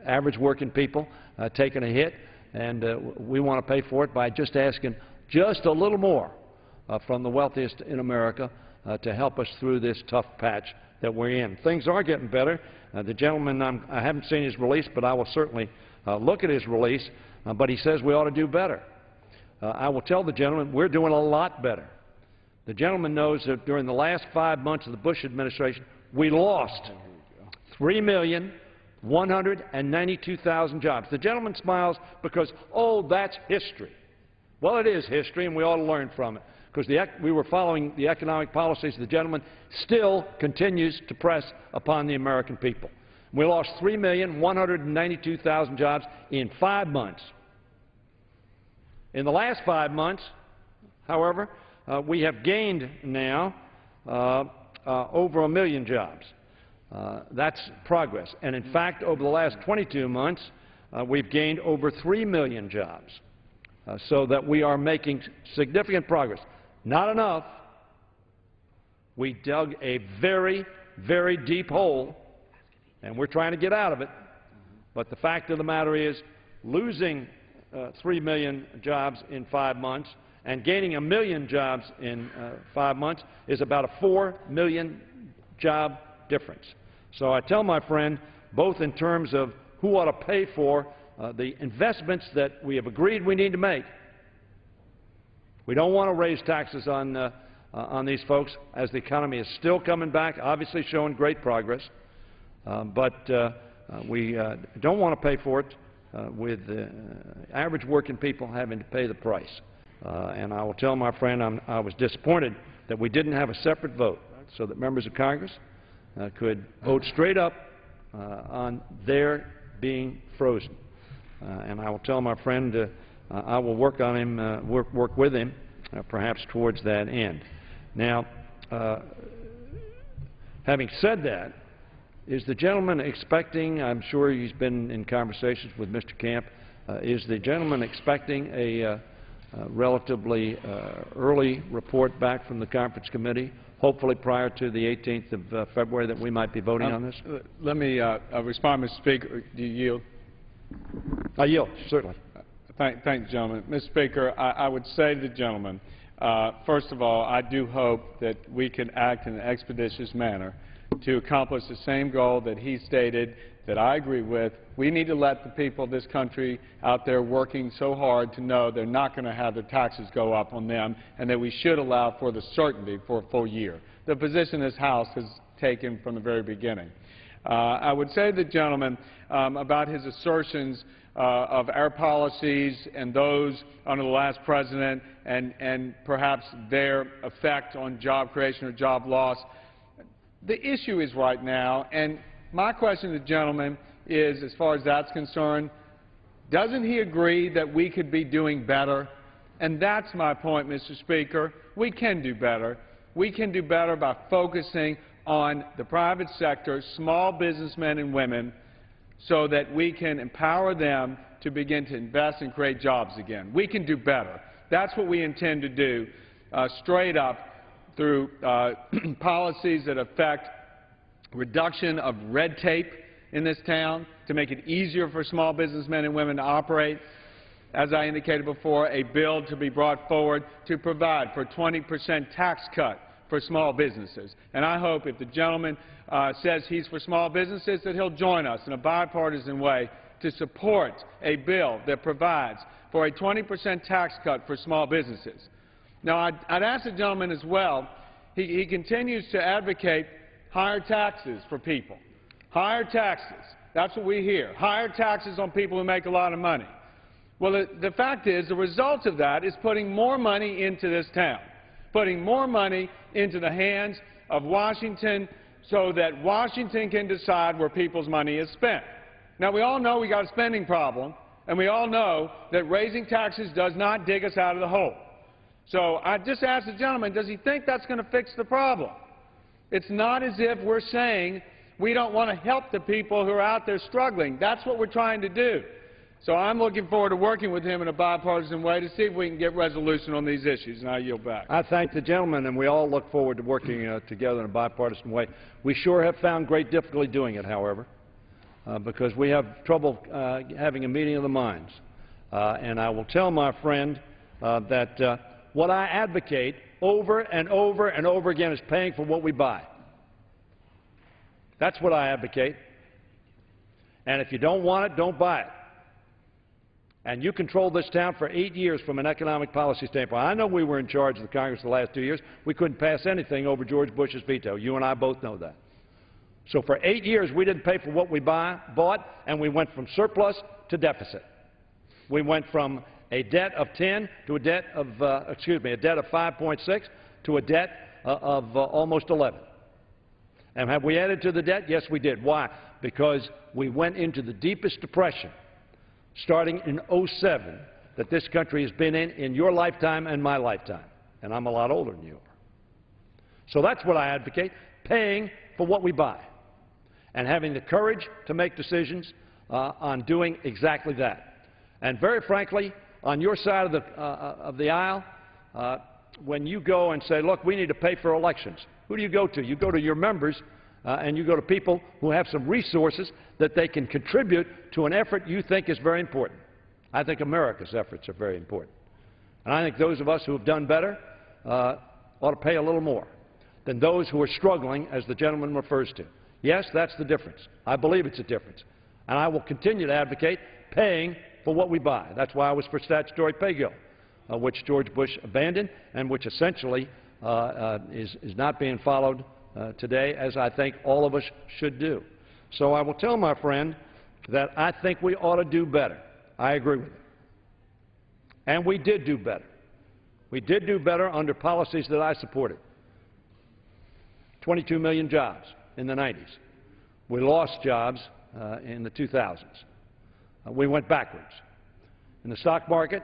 average working people taking a hit, and we want to pay for it by just asking just a little more from the wealthiest in America to help us through this tough patch that we're in. Things are getting better. The gentleman, I haven't seen his release, but I will certainly look at his release, but he says we ought to do better. I will tell the gentleman we're doing a lot better. The gentleman knows that during the last 5 months of the Bush administration, we lost 3,192,000 jobs. The gentleman smiles because, oh, that's history. Well, it is history, and we ought to learn from it, because we were following the economic policies the gentleman still continues to press upon the American people. We lost 3,192,000 jobs in 5 months. In the last 5 months, however, we have gained now over 1 million jobs. That's progress. And in fact, over the last 22 months, we've gained over 3 million jobs, so that we are making significant progress. Not enough. We dug a very, very deep hole, and we're trying to get out of it. But the fact of the matter is, losing 3 million jobs in 5 months and gaining 1 million jobs in 5 months is about a 4 million job difference. So I tell my friend, both in terms of who ought to pay for the investments that we have agreed we need to make. We don't want to raise taxes on these folks, as the economy is still coming back, obviously showing great progress. But we don't want to pay for it with average working people having to pay the price. And I will tell my friend I was disappointed that we didn't have a separate vote so that members of Congress could vote straight up on their being frozen. And I will tell my friend I will work on him, work with him, perhaps towards that end. Now, having said that, is the gentleman expecting, I'm sure he's been in conversations with Mr. Camp, is the gentleman expecting a relatively early report back from the conference committee, hopefully prior to the 18th of February, that we might be voting on this? Let me respond, Mr. Speaker. Do you yield? I yield, certainly. Thank you, gentlemen. Mr. Speaker, I would say to the gentleman, first of all, I do hope that we can act in an expeditious manner to accomplish the same goal that he stated, that I agree with. We need to let the people of this country out there working so hard to know they're not going to have their taxes go up on them, and that we should allow for the certainty for a full year. The position this House has taken from the very beginning. I would say to the gentleman about his assertions of our policies and those under the last president, and perhaps their effect on job creation or job loss. The issue is right now, and my question to the gentleman is, as far as that's concerned, doesn't he agree that we could be doing better? And that's my point, Mr. Speaker. We can do better. We can do better by focusing on the private sector, small businessmen and women, so that we can empower them to begin to invest and create jobs again. We can do better. That's what we intend to do, straight up, through policies that affect reduction of red tape in this town to make it easier for small businessmen and women to operate. As I indicated before, a bill to be brought forward to provide for a 20% tax cut for small businesses. And I hope if the gentleman says he's for small businesses, that he'll join us in a bipartisan way to support a bill that provides for a 20% tax cut for small businesses. Now, I'd ask the gentleman as well, he continues to advocate higher taxes for people. Higher taxes. That's what we hear. Higher taxes on people who make a lot of money. Well, the fact is, the result of that is putting more money into this town, putting more money into the hands of Washington so that Washington can decide where people's money is spent. Now, we all know we got a spending problem, and we all know that raising taxes does not dig us out of the hole. So I just asked the gentleman, does he think that's going to fix the problem? It's not as if we're saying we don't want to help the people who are out there struggling. That's what we're trying to do. So I'm looking forward to working with him in a bipartisan way to see if we can get resolution on these issues, and I yield back. I thank the gentleman, and we all look forward to working together in a bipartisan way. We sure have found great difficulty doing it, however. because we have trouble having a meeting of the minds. And I will tell my friend that what I advocate over and over and over again is paying for what we buy. That's what I advocate. And if you don't want it, don't buy it. And you controlled this town for 8 years from an economic policy standpoint. I know we were in charge of the Congress the last 2 years. We couldn't pass anything over George Bush's veto. You and I both know that. So for 8 years, we didn't pay for what we bought, and we went from surplus to deficit. We went from a debt of 10 to a debt of, a debt of 5.6 to a debt of almost 11. And have we added to the debt? Yes, we did. Why? Because we went into the deepest depression starting in '07 that this country has been in your lifetime and my lifetime. And I'm a lot older than you are. So that's what I advocate, paying for what we buy and having the courage to make decisions on doing exactly that. And very frankly, on your side of the aisle, when you go and say, look, we need to pay for elections, who do you go to? You go to your members and you go to people who have some resources that they can contribute to an effort you think is very important. I think America's efforts are very important. And I think those of us who have done better ought to pay a little more than those who are struggling, as the gentleman refers to. Yes, that's the difference. I believe it's a difference. And I will continue to advocate paying for what we buy. That's why I was for statutory pay go, which George Bush abandoned and which essentially is not being followed today, as I think all of us should do. So I will tell my friend that I think we ought to do better. I agree with him. And we did do better. We did do better under policies that I supported. 22 million jobs in the 90s. We lost jobs in the 2000s. We went backwards. And the stock market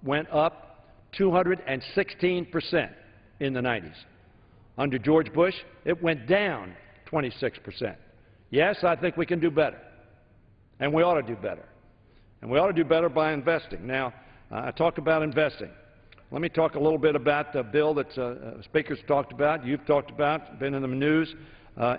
went up 216% in the 90s. Under George Bush, it went down 26%. Yes, I think we can do better. And we ought to do better. And we ought to do better by investing. Now, I talk about investing. Let me talk a little bit about the bill that speakers talked about, you've talked about, been in the news,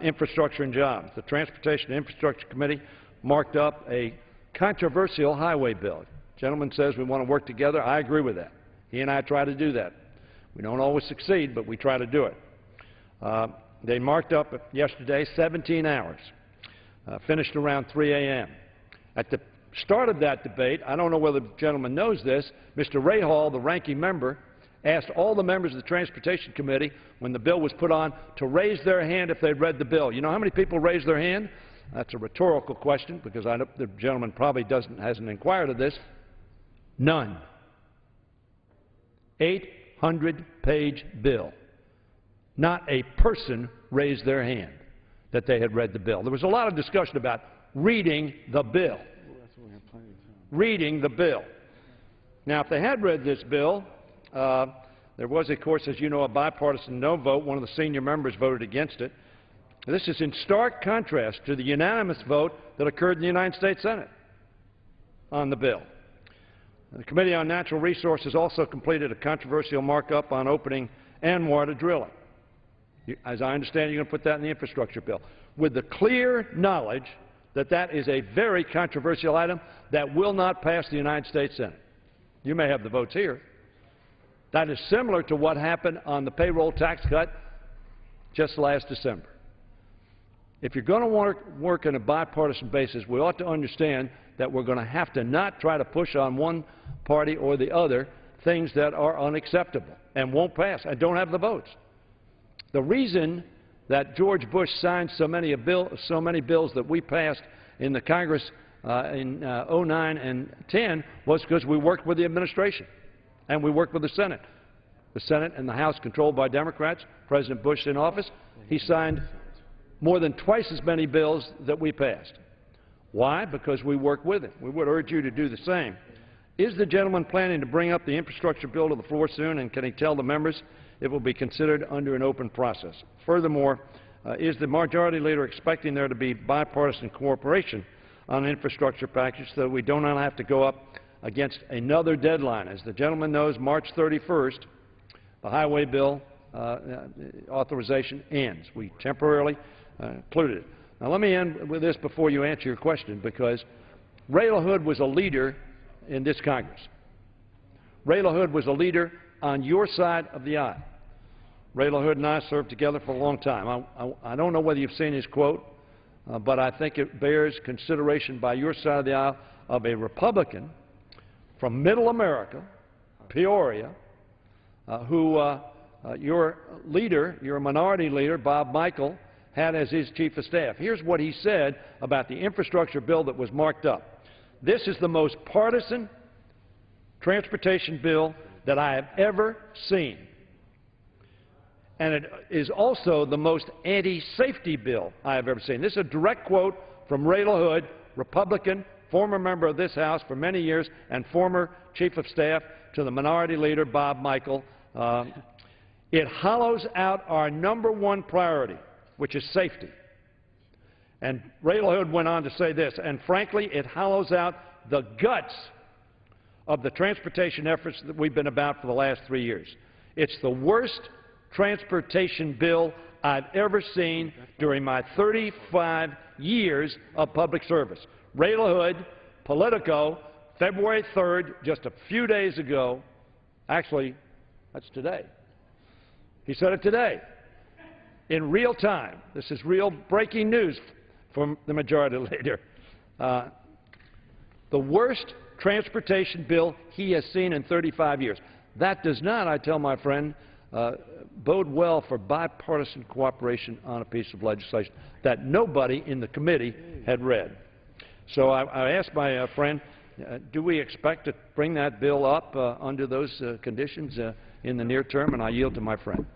infrastructure and jobs. The Transportation and Infrastructure Committee marked up a controversial highway bill. The gentleman says we want to work together. I agree with that. He and I try to do that. We don't always succeed, but we try to do it. They marked up yesterday 17 hours, finished around 3 a.m. At the start of that debate, I don't know whether the gentleman knows this, Mr. Rahal, the ranking member, asked all the members of the Transportation Committee, when the bill was put on, to raise their hand if they'd read the bill. You know how many people raised their hand? That's a rhetorical question, because I know the gentleman probably hasn't inquired of this. None. 800-page bill. Not a person raised their hand that they had read the bill. There was a lot of discussion about reading the bill. Reading the bill. Now, if they had read this bill, there was, of course, as you know, a bipartisan no vote. One of the senior members voted against it. This is in stark contrast to the unanimous vote that occurred in the United States Senate on the bill. The Committee on Natural Resources also completed a controversial markup on opening ANWR to drilling. As I understand, you're going to put that in the infrastructure bill, with the clear knowledge that that is a very controversial item that will not pass the United States Senate. You may have the votes here. That is similar to what happened on the payroll tax cut just last December. If you're going to work on a bipartisan basis, we ought to understand that we're going to have to not try to push on one party or the other things that are unacceptable and won't pass and don't have the votes. The reason that George Bush signed so many bills that we passed in the Congress in '09 and '10 was because we worked with the administration and we worked with the Senate. The Senate and the House controlled by Democrats, President Bush in office, he signed more than twice as many bills that we passed. Why? Because we worked with him. We would urge you to do the same. Is the gentleman planning to bring up the infrastructure bill to the floor soon, and can he tell the members it will be considered under an open process? Furthermore, is the majority leader expecting there to be bipartisan cooperation on an infrastructure package so that we do not have to go up against another deadline? As the gentleman knows, March 31st, the highway bill authorization ends. We temporarily included it. Now, let me end with this before you answer your question, because Ray LaHood was a leader in this Congress. Ray LaHood was a leader on your side of the aisle. Ray LaHood and I served together for a long time. I don't know whether you've seen his quote, but I think it bears consideration by your side of the aisle of a Republican from Middle America, Peoria, who your leader, your minority leader, Bob Michael, had as his chief of staff. Here's what he said about the infrastructure bill that was marked up. This is the most partisan transportation bill that I have ever seen. And it is also the most anti-safety bill I have ever seen. This is a direct quote from Ray LaHood, Republican, former member of this House for many years, and former chief of staff to the minority leader, Bob Michael. It hollows out our #1 priority, which is safety. And Ray LaHood went on to say this, and frankly, it hollows out the guts of the transportation efforts that we've been about for the last 3 years. It's the worst transportation bill I've ever seen during my 35 years of public service. Ray LaHood, Politico, February 3rd, just a few days ago. Actually, that's today. He said it today, in real time. This is real breaking news from the majority leader. The worst transportation bill he has seen in 35 years. That does not, I tell my friend, bode well for bipartisan cooperation on a piece of legislation that nobody in the committee had read. So I asked my friend, do we expect to bring that bill up under those conditions in the near term? And I yield to my friend.